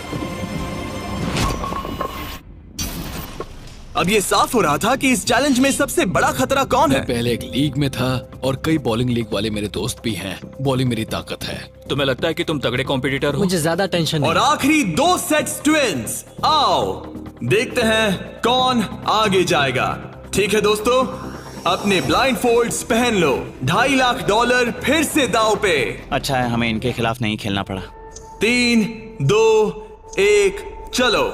अब ये साफ हो रहा था कि इस चैलेंज में सबसे बड़ा खतरा कौन है। पहले एक लीग में था और कई बॉलिंग लीग वाले मेरे दोस्त भी हैं। बॉलिंग मेरी ताकत है। तुम्हें लगता है कि तुम तगड़े कॉम्पिटिटर हो? मुझे ज्यादा टेंशन और आखिरी 2 सेट्स ट्विंस। आओ देखते हैं कौन आगे जाएगा। ठीक है दोस्तों, अपने ब्लाइंड फोल्ड्स पहन लो। $2.5 लाख फिर से दांव पे। अच्छा है हमें इनके खिलाफ नहीं खेलना पड़ा। 3, 2, 1, चलो।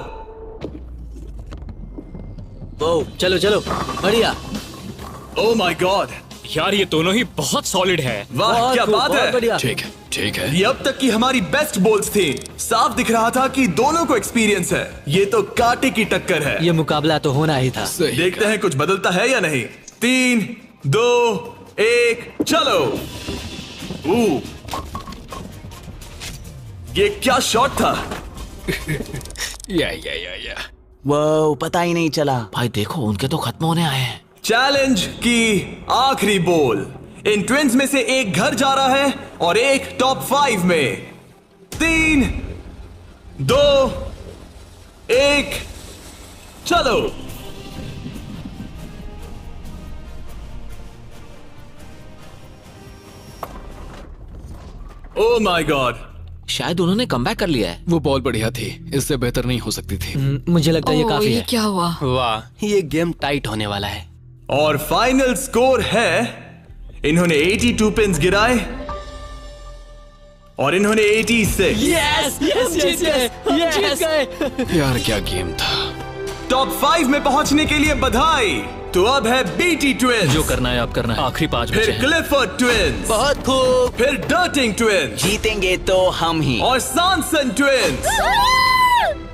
ओ, चलो चलो, बढ़िया। ओह माय गॉड, यार ये दोनों ही बहुत सॉलिड है। वाह क्या बात है। ठीक है। ये अब तक की हमारी बेस्ट बॉल्स थी। साफ दिख रहा था कि दोनों को एक्सपीरियंस है। ये तो कांटे की टक्कर है। ये मुकाबला तो होना ही था। देखते हैं कुछ बदलता है या नहीं। 3, 2, 1 चलो। ये क्या शॉट था। या वो पता ही नहीं चला। भाई देखो उनके तो खत्म होने आए हैं। चैलेंज की आखिरी बॉल। इन ट्विंस में से एक घर जा रहा है और एक टॉप 5 में। 3, 2, 1 चलो। ओह माय गॉड, शायद उन्होंने कमबैक कर लिया है। वो बॉल बढ़िया थी, इससे बेहतर नहीं हो सकती थी। मुझे लगता है ये काफी है। क्या हुआ? वाह, ये गेम टाइट होने वाला है। और फाइनल स्कोर है, इन्होंने 82 पिन्स गिराए और इन्होंने 86। यस जीत गए। यार क्या गेम था। टॉप 5 में पहुंचने के लिए बधाई। तो अब है बीटी ट्विंस। जो करना है आप करना है। आखिरी 5 बचे फिर हैं। Clifford twins. बहुत खूब। फिर डर्टिंग ट्विंस। जीतेंगे तो हम ही। और सॉनसन ट्विंस।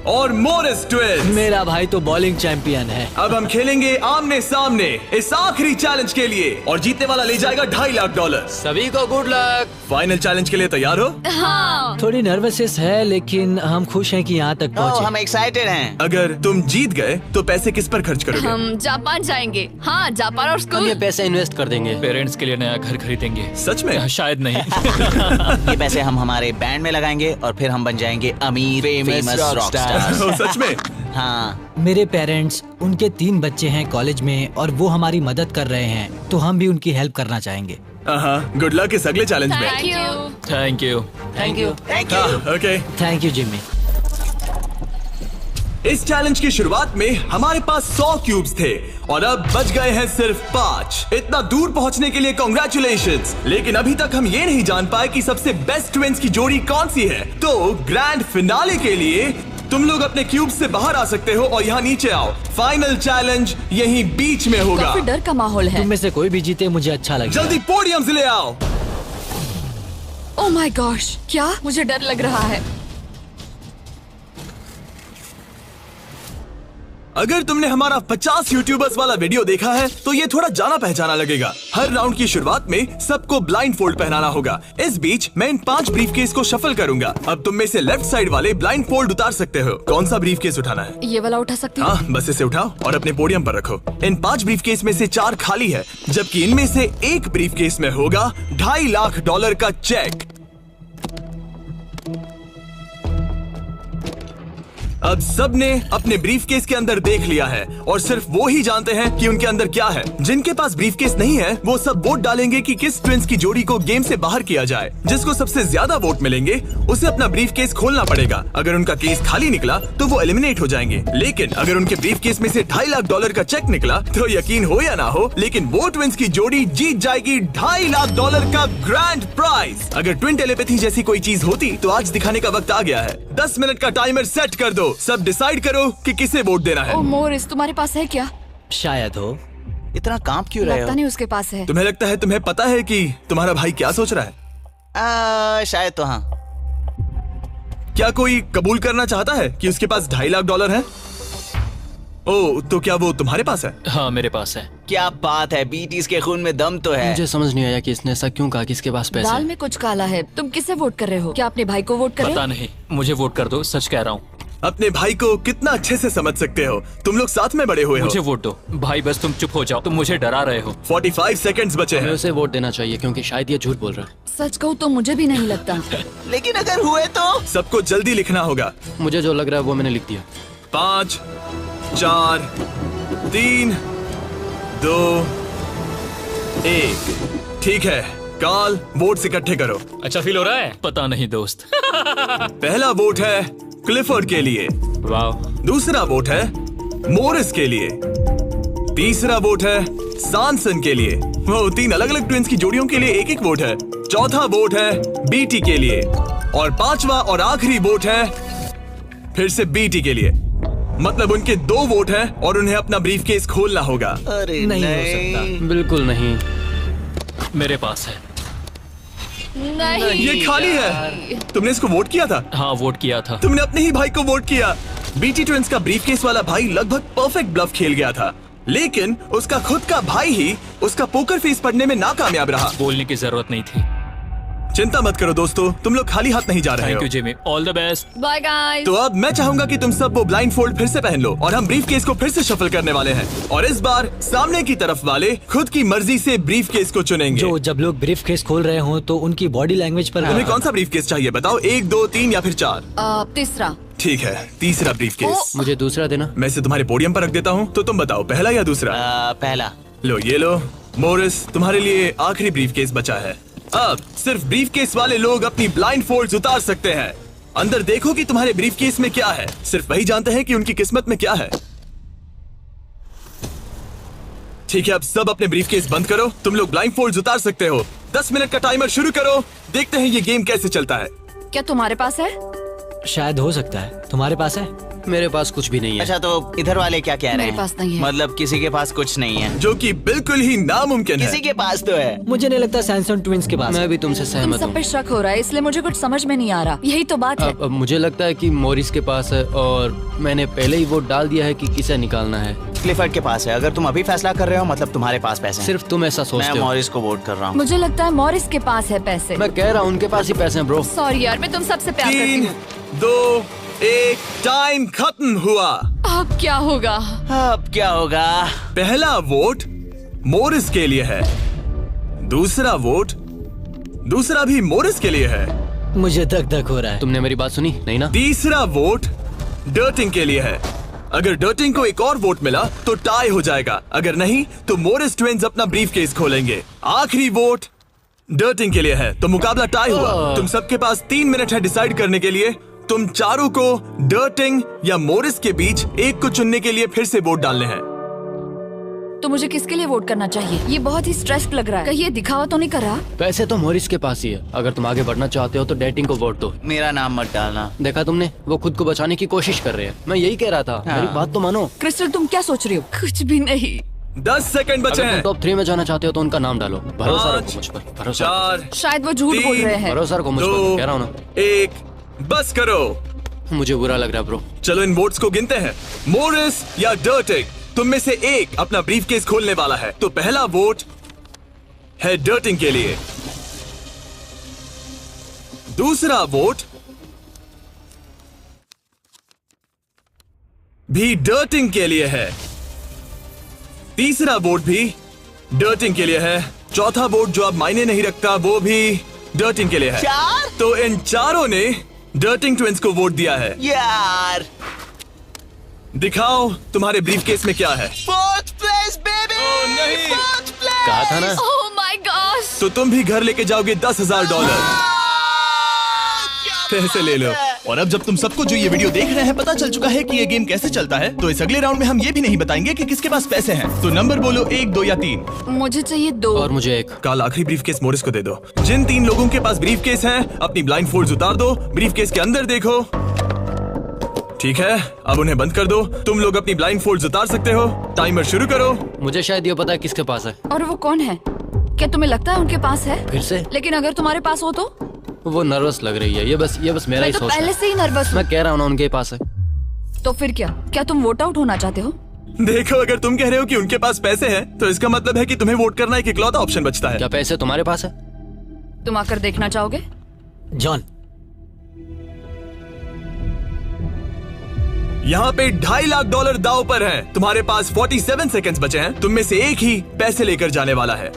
और मोरिस ट्विंस। मेरा भाई तो बॉलिंग चैंपियन है। अब हम खेलेंगे आमने सामने इस आखिरी चैलेंज के लिए और जीतने वाला ले जाएगा $2.5 लाख। सभी को गुड लक। फाइनल चैलेंज के लिए तैयार हो? हाँ। थोड़ी नर्वसनेस है लेकिन हम खुश हैं कि यहाँ तक पहुँचे। हम एक्साइटेड हैं। अगर तुम जीत गए तो पैसे किस पर खर्च करोगे? हम जापान जाएंगे। हाँ, जापान और हम स्कूल। ये पैसे इन्वेस्ट कर देंगे। पेरेंट्स के लिए नया घर खरीदेंगे। सच में? शायद नहीं। ये पैसे हम हमारे बैंड में लगाएंगे और फिर हम बन जाएंगे अमीर फेमस रॉक स्टार। सच में? हाँ। मेरे पेरेंट्स, उनके 3 बच्चे हैं कॉलेज में और वो हमारी मदद कर रहे हैं, तो हम भी उनकी हेल्प करना चाहेंगे। गुड लक इस अगले चैलेंज में। Thank you. Thank you. Thank you. Thank you. Okay. Thank you Jimmy. इस चैलेंज की शुरुआत में हमारे पास 100 क्यूब्स थे और अब बच गए हैं सिर्फ 5। इतना दूर पहुंचने के लिए कांग्रेचुलेशंस। लेकिन अभी तक हम ये नहीं जान पाए कि सबसे बेस्ट ट्विंस की जोड़ी कौन सी है। तो ग्रैंड फिनाले के लिए तुम लोग अपने क्यूब्स से बाहर आ सकते हो और यहाँ नीचे आओ। फाइनल चैलेंज यहीं बीच में होगा। काफी डर का माहौल है। तुम में से कोई भी जीते मुझे अच्छा लगेगा। जल्दी पोडियम से ले आओ। ओह माय गॉश, क्या मुझे डर लग रहा है। अगर तुमने हमारा 50 यूट्यूबर्स वाला वीडियो देखा है तो ये थोड़ा जाना पहचाना लगेगा। हर राउंड की शुरुआत में सबको ब्लाइंड फोल्ड पहनाना होगा। इस बीच मैं इन 5 ब्रीफकेस को शफल करूंगा। अब तुम में से लेफ्ट साइड वाले ब्लाइंड फोल्ड उतार सकते हो। कौन सा ब्रीफकेस उठाना है? ये वाला उठा सकती हूँ? हाँ, बस इसे उठाओ और अपने पोडियम पर रखो। इन 5 ब्रीफकेस में से 4 खाली है, जबकि इनमें से एक ब्रीफकेस में होगा $2.5 लाख का चेक। अब सबने अपने ब्रीफकेस के अंदर देख लिया है और सिर्फ वो ही जानते हैं कि उनके अंदर क्या है। जिनके पास ब्रीफकेस नहीं है वो सब वोट डालेंगे कि किस ट्विंस की जोड़ी को गेम से बाहर किया जाए। जिसको सबसे ज्यादा वोट मिलेंगे उसे अपना ब्रीफकेस खोलना पड़ेगा। अगर उनका केस खाली निकला तो वो एलिमिनेट हो जाएंगे। लेकिन अगर उनके ब्रीफकेस में से $2.5 लाख का चेक निकला तो यकीन हो या ना हो, लेकिन वो ट्विंस की जोड़ी जीत जाएगी $2.5 लाख का ग्रैंड प्राइज। अगर ट्विन टेलीपैथी जैसी कोई चीज होती तो आज दिखाने का वक्त आ गया है। 10 मिनट का टाइमर सेट कर दो। सब डिसाइड करो कि किसे वोट देना है। ओह मोरिस, तुम्हारे पास है क्या? शायद हो। इतना कांप क्यों रहे हो? लगता नहीं उसके पास है। तुम्हें लगता है तुम्हें पता है कि तुम्हारा भाई क्या सोच रहा है? शायद तो हाँ। क्या कोई कबूल करना चाहता है कि उसके पास $2.5 लाख है? ओह, तो क्या वो तुम्हारे पास है? हाँ, मेरे पास है। क्या बात है, बीटीज के खून में दम तो है। मुझे समझ नहीं आया कि इसने ऐसा क्यों कहा कि इसके पास पैसे दाल में कुछ काला है। तुम किसे वोट कर रहे हो? क्या अपने भाई को वोट कर रहे हो? पता नहीं, मुझे वोट कर दो, सच कह रहा हूँ। अपने भाई को कितना अच्छे से समझ सकते हो। तुम लोग साथ में बड़े हुए हो। मुझे वोट दो भाई, बस तुम चुप हो जाओ। तुम मुझे डरा रहे हो। 45 सेकंड्स बचे हैं। हमें उसे वोट देना चाहिए क्योंकि शायद ये झूठ बोल रहा है। सच कहूँ तो मुझे भी नहीं लगता। लेकिन अगर हुए तो? सबको जल्दी लिखना होगा। मुझे जो लग रहा है वो मैंने लिख दिया। 5, 4, 3, 2, 1। ठीक है, कार्ल, वोट्स इकट्ठे करो। अच्छा फील हो रहा है? पता नहीं दोस्त। पहला वोट है क्लिफर्ड के लिए। वाह। दूसरा वोट है मोरिस के लिए। तीसरा वोट है सॉनसन के लिए। वो 3 अलग अलग ट्विंस की जोड़ियों के लिए एक वोट है। चौथा वोट है बीटी के लिए और 5वां और आखिरी वोट है फिर से बीटी के लिए। मतलब उनके 2 वोट हैं और उन्हें अपना ब्रीफकेस खोलना होगा। अरे नहीं हो सकता। बिल्कुल नहीं। मेरे पास है। नहीं ये खाली है। तुमने इसको वोट किया था? हाँ, वोट किया था। तुमने अपने ही भाई को वोट किया। बीटी ट्विंस का ब्रीफकेस वाला भाई लगभग परफेक्ट ब्लफ खेल गया था, लेकिन उसका खुद का भाई ही उसका पोकर फेस पढ़ने में नाकामयाब रहा। बोलने की जरूरत नहीं थी। चिंता मत करो दोस्तों, तुम लोग खाली हाथ नहीं जा रहे हो। Thank you Jimmy, all the best. Bye guys. तो अब मैं चाहूंगा कि तुम सब वो ब्लाइंड फोल्ड फिर से पहन लो और हम ब्रीफकेस को फिर से शफल करने वाले हैं। और इस बार सामने की तरफ वाले खुद की मर्जी से ब्रीफकेस को चुनेंगे। जो जब लोग ब्रीफकेस खोल रहे हो तो उनकी बॉडी लैंग्वेज पर तुम्हें कौन सा ब्रीफकेस चाहिए बताओ? 1, 2, 3 या फिर 4? तीसरा। ठीक है, तीसरा ब्रीफकेस। मुझे दूसरा देना। मैं इसे तुम्हारे पोडियम पर रख देता हूँ, तो तुम बताओ पहला या दूसरा? पहला। लो ये लो मोरिस, तुम्हारे लिए आखिरी ब्रीफकेस बचा है। अब सिर्फ ब्रीफकेस वाले लोग अपनी ब्लाइंड फोल्ड्स उतार सकते हैं। अंदर देखो कि तुम्हारे ब्रीफकेस में क्या है। सिर्फ वही जानते हैं कि उनकी किस्मत में क्या है। ठीक है, अब सब अपने ब्रीफकेस बंद करो। तुम लोग ब्लाइंड फोल्ड्स उतार सकते हो। 10 मिनट का टाइमर शुरू करो। देखते हैं ये गेम कैसे चलता है। क्या तुम्हारे पास है? शायद हो सकता है। तुम्हारे पास है? मेरे पास कुछ भी नहीं है। अच्छा, तो इधर वाले क्या कह रहे हैं? मेरे पास नहीं है। मतलब किसी के पास कुछ नहीं है? जो कि बिल्कुल ही नामुमकिन है। किसी के पास तो है। मुझे नहीं लगता सैमसंग ट्विंस के पास। मैं भी तुमसे तुम सहमत सब हूँ। पे शक हो रहा है, इसलिए मुझे कुछ समझ में नहीं आ रहा। यही तो बात है। अब मुझे लगता है कि मॉरिस के पास है और मैंने पहले ही वोट डाल दिया है कि किसे निकालना है। क्लिफर्ड के पास है। अगर तुम अभी फैसला कर रहे हो मतलब तुम्हारे पास पैसे हैं। सिर्फ तुम ऐसा मैं सोचते हो। मॉरिस को वोट कर रहा हूँ। मुझे लगता है मॉरिस के पास है पैसे। मैं कह रहा हूँ उनके पास ही पैसे हैं ब्रो। सॉरी यार, मैं तुम सबसे प्यार करती 3, हूँ। 2, 1 टाइम खत्म हुआ। अब क्या होगा? अब क्या होगा? पहला वोट मोरिस के लिए है। दूसरा वोट दूसरा भी मोरिस के लिए है। मुझे धक धक हो रहा है। तुमने मेरी बात सुनी नहीं ना? तीसरा वोट डर्टिंग के लिए है। अगर डर्टिंग को एक और वोट मिला तो टाई हो जाएगा, अगर नहीं तो मोरिस ट्विंस अपना ब्रीफकेस खोलेंगे। आखिरी वोट डर्टिंग के लिए है, तो मुकाबला टाई हुआ। तुम सबके पास 3 मिनट है डिसाइड करने के लिए। तुम चारों को डर्टिंग या मोरिस के बीच एक को चुनने के लिए फिर से वोट डालने हैं। तो मुझे किसके लिए वोट करना चाहिए? ये बहुत ही स्ट्रेस्ड लग रहा है। कहीं ये दिखावा तो नहीं कर रहा? पैसे तो मॉरिस के पास ही है। अगर तुम आगे बढ़ना चाहते हो तो डेटिंग को वोट दो। मेरा नाम मत डालना। देखा तुमने, वो खुद को बचाने की कोशिश कर रहे हैं। मैं यही कह रहा था। मेरी बात तो मानो। क्रिस्टल, तुम क्या सोच रही हो? कुछ भी नहीं। 10 सेकंड बचे अगर तुम हैं। टॉप 3 में जाना चाहते हो तो उनका नाम डालो। भरोसा 5, रखो मुझ पर। भरोसा 4, शायद वो झूठ बोल रहे हैं। भरोसा रखो मुझ पर, कह रहा हूँ ना। 1 बस करो। मुझे बुरा लग रहा है ब्रो। चलो इन वोट्स को गिनते हैं। मोरिस या डर्टिंग, तुम में से एक अपना ब्रीफकेस खोलने वाला है। तो पहला वोट है डर्टिंग के लिए। दूसरा वोट भी डर्टिंग के लिए है। तीसरा वोट भी डर्टिंग के लिए है। चौथा वोट जो अब मायने नहीं रखता वो भी डर्टिंग के लिए है। 4? तो इन चारों ने डर्टिंग ट्विंस को वोट दिया है। यार, दिखाओ तुम्हारे ब्रीफकेस में क्या है। 4th place baby. नहीं। 4th place. कहा था ना। ओह माय गॉश। तो तुम भी घर लेके जाओगे $10,000। पैसे ले लो। और अब जब तुम सबको जो ये वीडियो देख रहे हैं पता चल चुका है कि ये गेम कैसे चलता है, तो इस अगले राउंड में हम ये भी नहीं बताएंगे कि किसके पास पैसे हैं। तो नंबर बोलो 1, 2 या 3। मुझे चाहिए 2। और मुझे 1। काल आखिरी ब्रीफकेस मोरिस को दे दो। जिन 3 लोगों के पास ब्रीफकेस हैं, अपनी ब्लाइंड फोल्ड्स उतार दो। ब्रीफकेस के अंदर देखो। ठीक है, अब उन्हें बंद कर दो। तुम लोग अपनी ब्लाइंड फोल्ड्स उतार सकते हो। टाइमर शुरू करो। मुझे शायद ये पता है किसके पास है। और वो कौन है? क्या तुम्हें लगता है उनके पास है? फिर से लेकिन अगर तुम्हारे पास हो तो? वो नर्वस लग रही है। ये बस मेरा मैं ही तो सोच पहले है। से ही नर्वस हूँ। मैं कह रहा हूँ ना उनके पास है। तो फिर क्या तुम वोट आउट होना चाहते हो? देखो, अगर तुम कह रहे हो कि उनके पास पैसे हैं, तो इसका मतलब है कि तुम्हें वोट करना एक इकलौता ऑप्शन बचता है। क्या पैसे तुम्हारे पास है? तुम आकर देखना चाहोगे? जॉन, यहाँ पे $2.5 लाख दाव पर है। तुम्हारे पास 47 सेकंड्स बचे हैं। तुम में से एक ही पैसे लेकर जाने वाला है।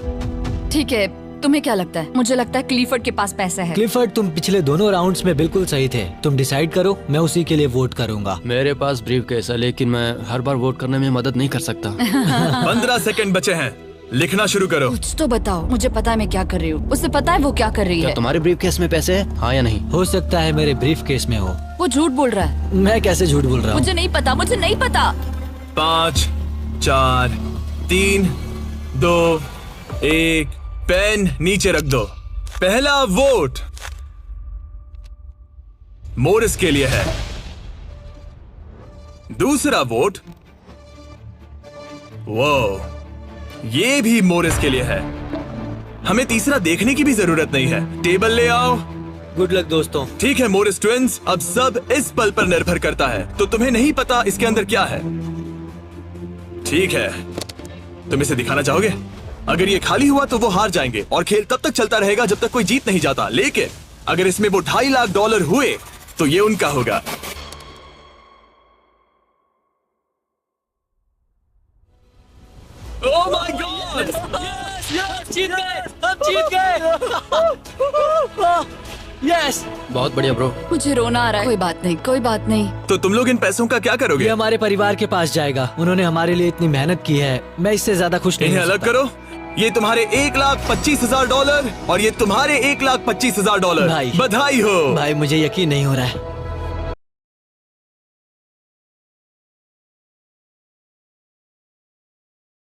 ठीक है, तुम्हें क्या लगता है? मुझे लगता है क्लिफर्ड के पास पैसा है। क्लिफर्ड, तुम पिछले दोनों राउंड्स में बिल्कुल सही थे। तुम डिसाइड करो, मैं उसी के लिए वोट करूंगा। मेरे पास ब्रीफकेस है, लेकिन मैं हर बार वोट करने में मदद नहीं कर सकता। 15 सेकंड बचे हैं। लिखना शुरू करो। कुछ तो बताओ। मुझे पता है मैं क्या कर रही हूँ। उसे पता है वो क्या कर रही क्या है। तुम्हारे ब्रीफकेस में पैसे हैं? हाँ या नहीं? हो सकता है मेरे ब्रीफकेस में हो। वो झूठ बोल रहा है। मैं कैसे झूठ बोल रहा हूँ? मुझे नहीं पता। मुझे नहीं पता। 5, 4, 3, 2, 1 पेन नीचे रख दो। पहला वोट मोरिस के लिए है। दूसरा वोट ये भी मोरिस के लिए है। हमें तीसरा देखने की भी जरूरत नहीं है। टेबल ले आओ। गुड लक दोस्तों। ठीक है मोरिस ट्विंस, अब सब इस पल पर निर्भर करता है। तो तुम्हें नहीं पता इसके अंदर क्या है। ठीक है, तुम इसे दिखाना चाहोगे? अगर ये खाली हुआ तो वो हार जाएंगे और खेल तब तक चलता रहेगा जब तक कोई जीत नहीं जाता। लेकिन अगर इसमें वो $2.5 लाख हुए तो ये उनका होगा। Oh my God! जीत गए! हम जीत गए! यस! बहुत बढ़िया ब्रो। मुझे रोना आ रहा है। कोई बात नहीं, कोई बात नहीं। तो तुम लोग इन पैसों का क्या करोगे? ये हमारे परिवार के पास जाएगा। उन्होंने हमारे लिए इतनी मेहनत की है, मैं इससे ज्यादा खुश नहीं इन्हें हो अलग सकता। करो। ये तुम्हारे $1,25,000 और ये तुम्हारे $1,25,000। भाई। बधाई हो। भाई मुझे यकीन नहीं हो रहा है।